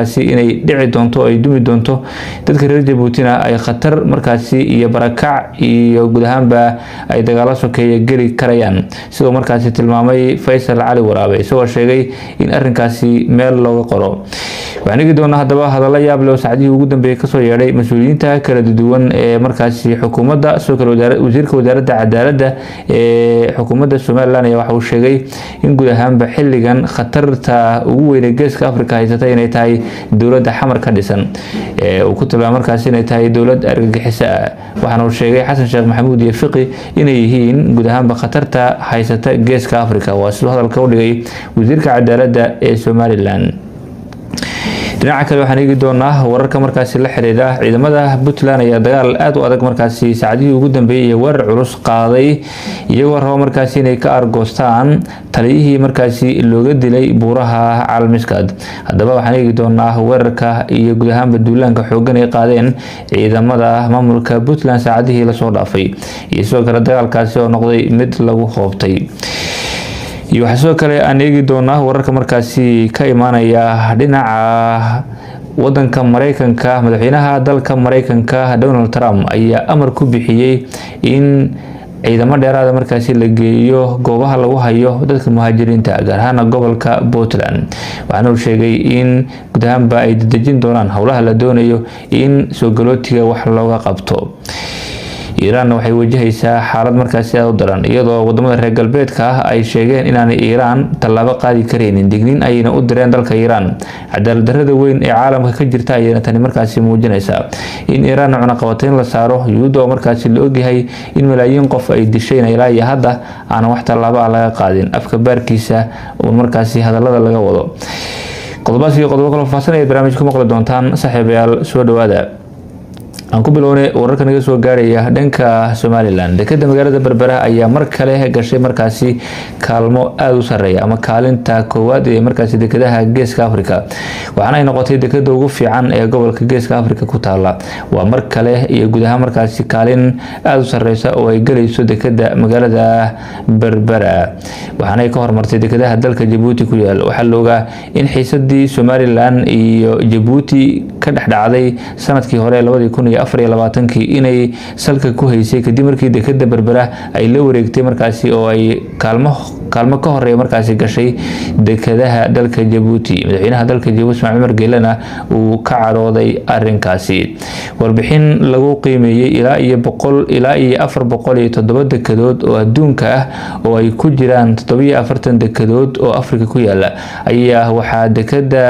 inay dhici doonto ay dumi doonto dadka reer Jabuutina ay khatar markaasi iyo barakac iyo guud ahaanba ay dagaalo sokeeye gali karayaan sidoo markaasi tilmaamay Faysal Cali Waraabe isagoo sheegay in arrinkaasi meel looga qoro waxaan igi doonaa hadaba hadallo yaab leh oo saacadihii ugu dambeeyay ka soo yeedhay mas'uuliyiinta kala duwan ee markaasi xukuumadda soo kala wasiirka wasaaradda cadaaladda ee xukuumadda Soomaaliland ayaa waxa uu sheegay in guud ahaanba xilligan khatarta ugu weyn ee geeska Afrika haysata inay tahay dawladda xamar ka dhisan uu ku tilmaamay markaasi inay tahay dawlad argagixiso ah waxaana uu sheegay Xasan Sheekh Maxamuud iyo Fiqi inay yihiin guud ahaanba khatarta haysata geeska Afrika waa sidoo hadalka u dhigay wasiirka cadaaladda ee Soomaaliland dhinaca kale waxaan eegi doonaa wararka markaasi la xiriira ciidamada Puntland ayaa dagaal aad u adag markaasi saacadihii ugu dambeeyay weerar culus qaaday iyagoo rabo markaasi inay ka argoostaan taliyihii markaasi looga dilay buuraha Calmiskaad hadaba waxaan eegi doonaa weerarka iyo guud ahaanba duulaanka xooggan ay qaadeen ciidamada maamulka Puntland saacadihii la soo dhaafay iyo sidoo kale dagaalkaasi oo noqday mid lagu qoobtay iyo waxa soo kale aan eegi doonaa wararka markaasi ka imaanaya dhinaca wadanka Mareykanka madaxweynaha dalka Mareykanka Donald Trump ayaa amar ku bixiyay in ciidamo dheeraad markaasi la geeyo goobaha lagu hayo dadka muhaajiriinta gaar ahaan gobolka Puntland waxaana uu sheegay in guud ahaanba ay dadejin doonaan howlaha la doonayo in soo galootiga wax looga qabto Iran waxay wajahaysaa xaalad markaasi aad u daran iyadoo wadamada reer galbeedka ay sheegeen inaanay Iran tallaabo qaadi kareenin digniin ayna u direen dalka Iran cadaalad darrada weyn ee caalamka ka jirta ayayna tani markaasi muujinaysaa in Iran cunaqabatayn la saaro iyadoo markaasi la ogyahay in malaayiin qof ay disheen ilaa iyo hadda aan wax tallaabo laga qaadin afka baarkiisa oo markaasi hadallada laga wado qodobaas iyo qodobo kale faahfaahsan ee barnaamijka maqli doontaan saaxiibayaal soo dhawaada aan ku bilownay wararka naga soo gaaraya dhanka Soomaaliland dekada magaalada Berbera ayaa mar kale gashay markaasi kaalmo aad u sareeya ama kaalinta koowaad ee markaasi dekadaha geeska Afrika waxaana ay noqotay dekada ugu fiican ee gobolka geeska Afrika ku taala waa mar kale iyo guud ahaan markaasi kaalin aad u sareysa oo ay galayso dekada magaalada Berbera waxaana ay ka hormartay dekadaha dalka Djibouti ku yaal waxa looga in xiisadii Soomaaliland iyo Djibouti ka dhaxdhacday sanadkii hore 2024 inay salka ku haysay kadib markii dekada Berbera ay la wareegtay markaasi oo ay kaalmo ka horeeyay markaasi gashay dekadaha dalka Djibouti madaxweynaha dalka Djibouti Ismaaciil Umar Geelana uu ka carooday arrinkaasi warbixin lagu qiimeeyay ilaa iyo 407 dekadood oo adduunka ah oo ay ku jiraan 47 dekadood oo Afrika ku yaala ayaa waxaa dekada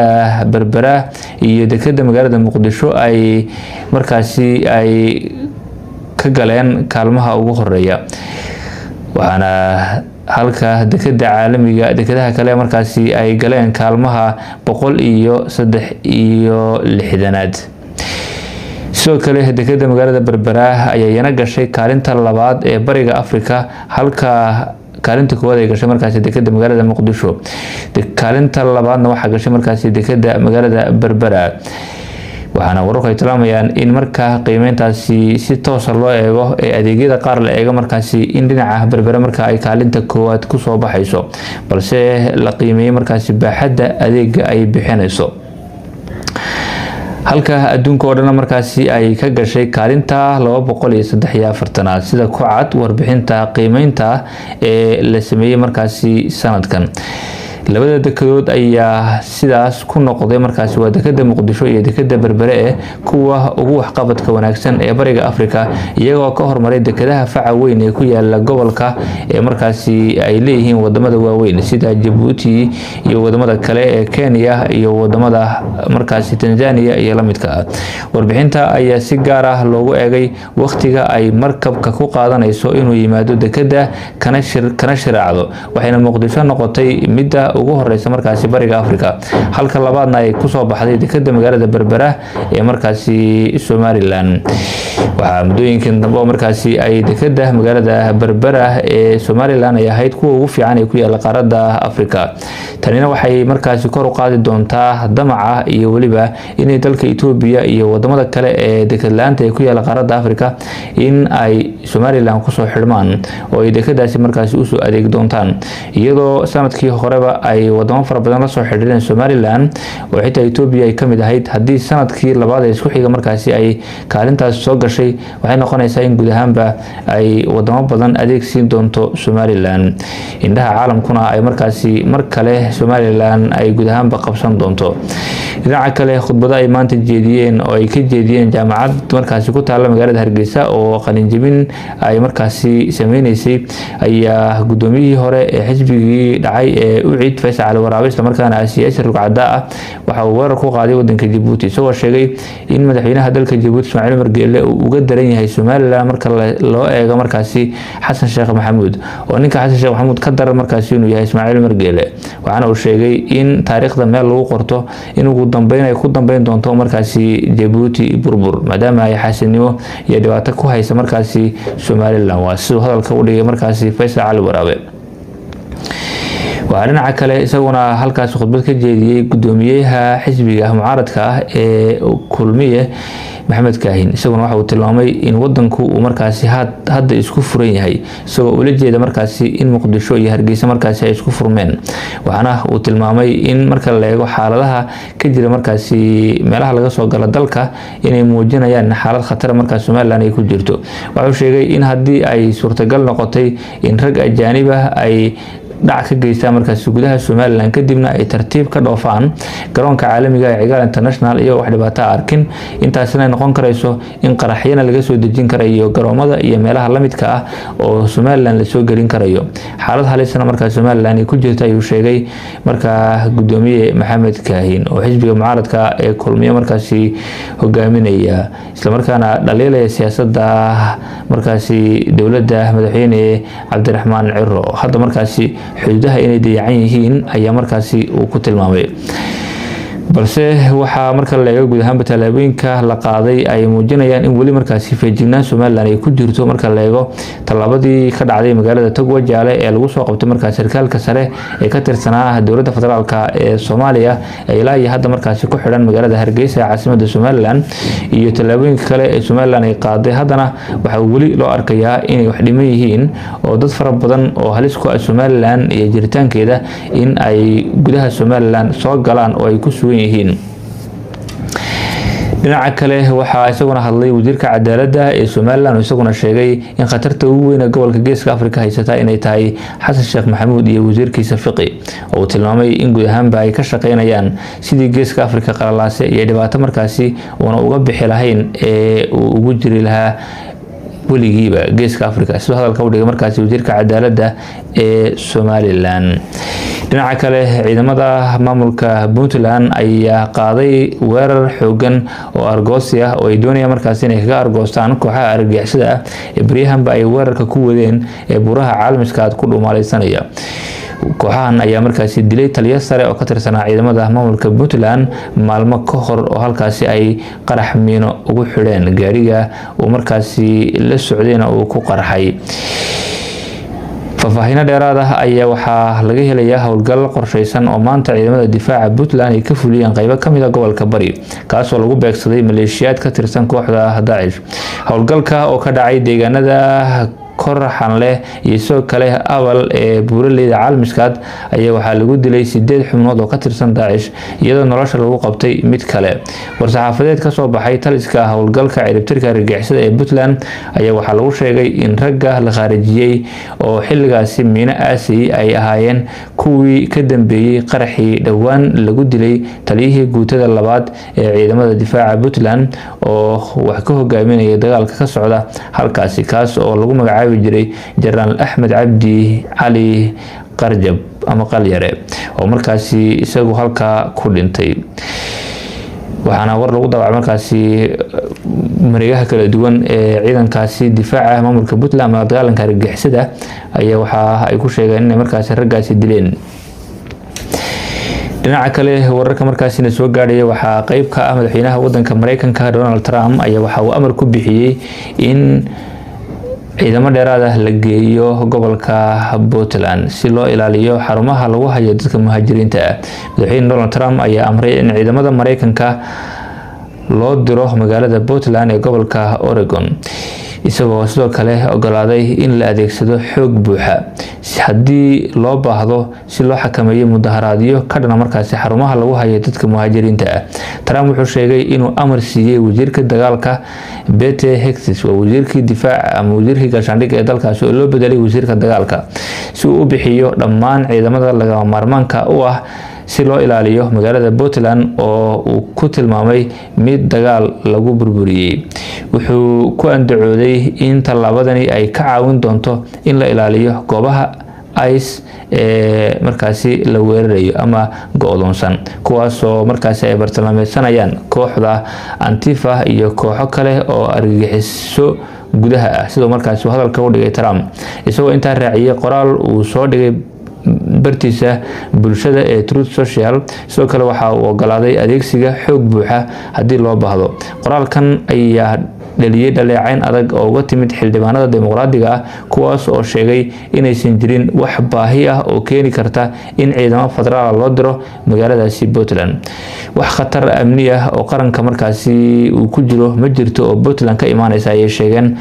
Berbera iyo dekada magaalada Muqdisho ay markaasi ay ka galeen kaalmaha ugu horeeya waxaana halka dekada caalamiga dekadaha kale markaasi ay galeen kaalmaha 163aad sidoo kale dekada magaalada Berbera ayaa yana gashay kaalinta labaad ee bariga Afrika halka kaalinta koowaad ay gashay markaasi dekada magaalada Muqdisho kaalinta labaadna waxa gashay markaasi dekada magaalada Berbera waxaana wararku ay tilmaamayaan in marka qiimeyntaasi si toos ah loo eego ee adeegyada qaar la eego markaasi in dhinaca Berbera marka ay kaalinta koowaad ku soo baxayso balse la qiimeeyay markaasi baaxadda adeega ay bixinayso halka adduunka oo dhan markaasi ay ka gashay kaalinta 243 sida ku cad warbixinta qiimeynta ee la sameeyay markaasi sanadkan labada dekadood ayaa sidaas ku noqday markaasi waa dekada Muqdisho iyo dekada Berbera ee kuwa ugu waxqabadka wanaagsan ee bariga Afrika iyagoo ka hormaray dekadaha faca weyn ee ku yaala gobolka ee markaasi ay leeyihiin wadamada waaweyn sida Djibouti iyo wadamada kale ee Kenya iyo wadamada markaasi Tanzania iyo la midka ah warbixinta ayaa si gaar ah loogu eegay waqtiga ay markabka ku qaadanayso inuu yimaado dekada kana shiraacdo waxayna Muqdisho noqotay midda ugu horeysa markaasi bariga Afrika halka labaadna ay ku soo baxday dekada magaalada Berbera ee markaasi Soomaaliland waxa mudooyinkan dambe markaasi ay dekada magaalada Berbera ee Soomaaliland ay ahayd kuwa ugu fiican ee ku yaala qaaradda Afrika tanina waxay markaasi kor u qaadi doontaa damaca iyo waliba in dalka Itoobiya iyo wadamada kale ee dekad laanta ee ku yaala qaaradda Afrika in ay Soomaaliland ku soo xirmaan oo ay dekadaasi markaasi u soo adeeg doontaan iyadoo sanadkii horeba ay wadamo fara badan la soo xiriireen Somaliland oo xitaa Ethiopia ay kamid ahayd. haddii sanadkii labaad ee isku xiga markaasi ay kaalintaas soo gashay waxay noqonaysaa in guud ahaanba ay wadamo badan adeegsiin doonto Somaliland. indhaha caalamkuna ay markaasi mar kale Somaliland ay guud ahaanba qabsan doonto. dhinaca kale khudbada ay maanta jeediyeen oo ay ka jeediyeen jaamacad markaasi ku taala magaalada Hargeysa oo qalinjabin ay markaasi sameynaysay ayaa gudoomiyihii hore ee xisbigii dhacay ee UCID Faysal Cali Waraabe isla markaana siyaasi rugcada ah waxa uu weerar ku qaaday wadanka Djibouti isagoo sheegay in madaxweynaha dalka Djibouti Ismaaciil Umar Geelle uu uga daran yahay Somaliland marka loo eego markaasi Xasan Sheekh Maxamuud oo ninka Xasan Sheekh Maxamuud ka daran markaasi inuu yahay Ismaaciil Umar Geelle. waxaana uu sheegay in taariikhda meel lagu qorto in ugu dambeyn ay ku dambeyn doonto markaasi Djibouti burbur maadaama ay xasinimo iyo dhibaato ku haysa markaasi Somaliland. waa sidoo hadalka u dhigay markaasi Faysal Cali Waraabe. waxaa dhinaca kale isaguna halkaas khudbad ka jeediyay gudoomiyaha xisbiga mucaaradka ah ee kulmiye Maxamed Kaahin. isaguna waxa uu tilmaamay in wadanku uu markaasi hadda isku furan yahay isagoo ula jeeda markaasi in Muqdisho iyo Hargeysa markaasi ay isku furmeen. waxaana uu tilmaamay in marka la eego xaaladaha ka jira markaasi meelaha laga soo galo dalka inay muujinayaan xaalad khatar markaas Somaliland ay ku jirto. waxa uu sheegay in haddii ay suurtagal noqotay in rag ajaanib ah ay dhac ka geystaan markaasi gudaha Somaliland kadibna ay tartiib ka dhoofaan garoonka caalamiga ee Cigaal International iyo wax dhibaato arkin intaasina noqon karayso in qaraxyana laga soo dejin karayo garoomada iyo meelaha la midka ah oo Somaliland la soo gelin karayo. xaalad halisana markaas Somaliland ay ku jirto ayuu sheegay markaa gudoomiye Maxamed Kaahin oo xisbiga mucaaradka ee kulmiye markaasi hogaaminaya isla markaana dhaliilaya siyaasadda markaasi dawladda madaxweyne Cabdiraxmaan Ciro hadda markaasi xuduudaha inay dayacan yihiin ayaa markaasi uu ku tilmaamay. balse waxaa marka la eego guud ahaanba tallaabooyinka la qaaday ay muujinayaan in weli markaasi feejignaan Somaliland ay ku jirto marka la eego tallaabadii ka dhacday magaalada Togwa Jaale ee lagu soo qabtay markaasi sarkaalka sare ee ka tirsanaa dowladda federaalka ee Soomaaliya ee ilaa iyo hadda markaasi ku xidhan magaalada Hargeysa ee caasimadda Somaliland iyo tallaabooyinka kale ee Somaliland ay qaaday haddana waxa weli loo arkayaa inay wax dhiman yihiin oo dad fara badan oo halis ku ah Somaliland iyo jiritaankeeda in ay gudaha Somaliland soo galaan oo ay ku sugan yihiin. dhinaca kale waxaa isaguna hadlay wasiirka cadaaladda ee Somaliland oo isaguna sheegay in khatarta ugu weyn ee gobolka Geeska Afrika haysata inay tahay Xasan Sheekh Maxamuud iyo wasiirkiisa Fiqi oo tilmaamay in guud ahaanba ay ka shaqeynayaan sidii Geeska Afrika qalalaase iyo dhibaato markaasi uuna uga bixi lahayn ee uu ugu jiri lahaa weligiiba Geeska Afrika. sidoo hadalka u dhigay markaasi wasiirka cadaaladda ee Somaliland. dhinaca kale ciidamada maamulka Puntland ayaa qaaday weerar xoogan oo argoosi ah oo ay doonayaan markaasi inay kaga argoostaan kooxaha argagixisada ah ee baryahanba ay weerarka ku wadeen ee buraha caalamiska ku dhumaalaysanaya. kooxahan ayaa markaasi dilay taliye sare oo ka tirsanaa ciidamada maamulka Puntland maalmo ka hor oo halkaasi ay qarax miino ugu xidheen gaariga oo markaasi la socdayna uu ku qarxay. faahfaahin dheeraad ah ayaa waxaa laga helayaa howlgal qorsheysan oo maanta ciidamada difaaca Puntland ay ka fuliyeen qaybo kamid ah gobolka Bari kaas oo lagu beegsaday maleeshiyaad ka tirsan kooxda Daesh. howlgalka oo ka dhacay deegaanada Korraxan leh iyo sidoo kale Abal ee buuraleyda caalamiskaad ayaa waxaa lagu dilay 8 xubnood oo ka tirsan Daesh iyadoo nolosha lagu qabtay mid kale. war-saxaafadeed ka soo baxay taliska howlgalka ciribtirka argagixisada ee Puntland ayaa waxaa lagu sheegay in ragga la khaarijiyay oo xilligaasi miino aasay ay ahaayeen kuwii ka dambeeyay qaraxii dhawaan lagu dilay taliyihii guutada labaad ee ciidamada difaaca Puntland oo wax ka hogaaminaya dagaalka ka socda halkaasi kaas oo lagu magacaabay jiray General Axmed Cabdi Cali Qarjab ama Qalyare oo markaasi isagu halka ku dhintay. waxaana war lagu daabacay markaasi mareegaha kala duwan ee ciidankaasi difaaca maamulka Puntland ama dagaalanka argagixisada ayaa waxa ay ku sheegeen in markaasi raggaasi dileen. dhinaca kale wararka markaasina soo gaadhay waxaa qayb ka ah madaxweynaha wadanka Mareykanka Donald Trump ayaa waxa uu amar ku bixiyay in ciidamo dheeraad ah la geeyo gobolka Puntland si loo ilaaliyo xarumaha lagu hayo dadka muhaajiriinta ah. madaxweyne Donald Trump ayaa amray in ciidamada Mareykanka loo diro magaalada Puntland ee gobolka Oregon. isagoo sidoo kale ogolaaday in la adeegsado xoog buuxa haddii loo baahdo si loo xakameeyo mudaharaadyo ka dhana markaasi xarumaha lagu hayo dadka muhaajiriinta ah. Trump wuxuu sheegay inuu amar siiyey wasiirka dagaalka Pete Hegseth, waa wasiirkii difaaca ama wasiirkii gaashaandhigga ee dalkaasi oo loo bedelay wasiirka dagaalka, si uu u bixiyo dhammaan ciidamada lagama maarmaanka u ah si loo ilaaliyo magaalada Portland oo uu ku tilmaamay mid dagaal lagu burburiyay. Wuxuu ku andacooday in tallaabadani ay ka caawin doonto in la ilaaliyo goobaha ICE markaasi la weerarayo ama go'doonsan, kuwaas oo markaasi ay bartilmaameedsanayaan kooxda Antifa iyo kooxo kale oo argagixiso gudaha ah, sidoo markaasi hadalka u dhigay Trump, isagoo intaa raaciyay qoraal uu soo dhigay bartiisa bulshada ee Truth Social. Sidoo kale waxa uu ogolaaday adeegsiga xoog buuxa haddii loo baahdo. Qoraalkan ayaa dhaliyay dhaleecayn adag oo uga timid xildhibaanada dimuqraadiga ah, kuwaas oo sheegay inaysan jirin wax baahi ah oo keeni karta in ciidamo federaal loo diro magaaladaasi Portland. Wax khatar amni ah oo qaranka markaasi uu ku jiro ma jirto oo Portland ka imaanaysa ayay sheegeen.